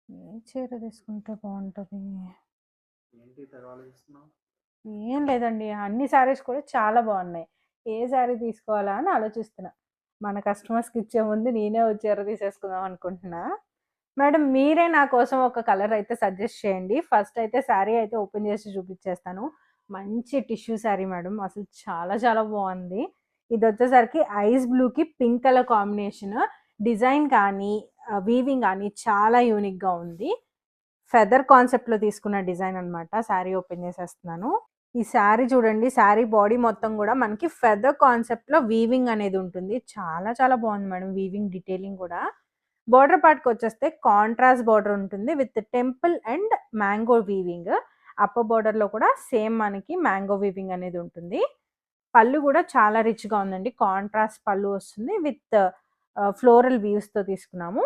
ఏ చీర తీసుకుంటే బాగుంటుంది? ఏంటి తెగ ఆలోచిస్తున్నావు? ఏం లేదండి, అన్ని శారీస్ కూడా చాలా బాగున్నాయి. ఏ శారీ తీసుకోవాలా అని ఆలోచిస్తున్నా. మన కస్టమర్స్కి ఇచ్చే ముందు నేనే ఓ చీర తీసేసుకుందాం అనుకుంటున్నా. మేడం, మీరే నా కోసం ఒక కలర్ అయితే సజెస్ట్ చేయండి. ఫస్ట్ అయితే శారీ అయితే ఓపెన్ చేసి చూపించేస్తాను. మంచి టిష్యూ శారీ మేడం, అసలు చాలా చాలా బాగుంది. ఇది వచ్చేసరికి ఐస్ బ్లూకి పింక్ కలర్ కాంబినేషన్. డిజైన్ కానీ వీవింగ్ కానీ చాలా యూనిక్గా ఉంది. ఫెదర్ కాన్సెప్ట్లో తీసుకున్న డిజైన్ అనమాట. శారీ ఓపెన్ చేసేస్తున్నాను. ఈ శారీ చూడండి, శారీ బాడీ మొత్తం కూడా మనకి ఫెదర్ కాన్సెప్ట్లో వీవింగ్ అనేది ఉంటుంది. చాలా చాలా బాగుంది మేడం, వీవింగ్ డీటెయిలింగ్ కూడా. బార్డర్ పార్ట్కి వచ్చేస్తే కాంట్రాస్ట్ బార్డర్ ఉంటుంది with temple and mango weaving. Upper బార్డర్లో కూడా సేమ్ మనకి మ్యాంగో వీవింగ్ అనేది ఉంటుంది. పళ్ళు కూడా చాలా రిచ్గా ఉందండి, కాంట్రాస్ట్ పళ్ళు వస్తుంది విత్ ఫ్లోరల్ వీవ్స్తో తీసుకున్నాము.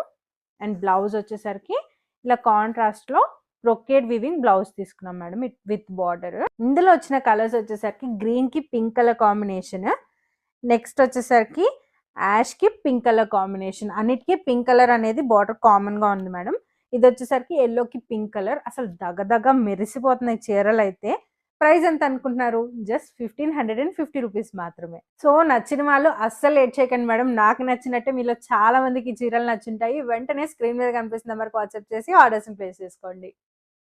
అండ్ బ్లౌజ్ వచ్చేసరికి ఇలా కాంట్రాస్ట్లో బ్రొకేడ్ వివింగ్ బ్లౌజ్ తీసుకున్నాం మేడం విత్ బార్డర్. ఇందులో వచ్చిన కలర్స్ వచ్చేసరికి గ్రీన్కి పింక్ కలర్ కాంబినేషన్, నెక్స్ట్ వచ్చేసరికి యాష్కి పింక్ కలర్ కాంబినేషన్. అన్నిటికీ పింక్ కలర్ అనేది బార్డర్ కామన్గా ఉంది మేడం. ఇది వచ్చేసరికి ఎల్లోకి పింక్ కలర్. అసలు దగదగ మెరిసిపోతున్నాయి చీరలు అయితే. ప్రైస్ ఎంత అనుకుంటున్నారు? జస్ట్ 1550 రూపీస్ మాత్రమే. సో నచ్చిన వాళ్ళు అస్సలు లేట్ చేయకండి మేడం. నాకు నచ్చినట్టే మీలో చాలా మందికి చీరలు నచ్చుంటాయి. వెంటనే స్క్రీన్ మీద కనిపిస్తున్న నెంబర్కి వాట్సాప్ చేసి ఆర్డర్స్ని ప్లేస్ చేసుకోండి.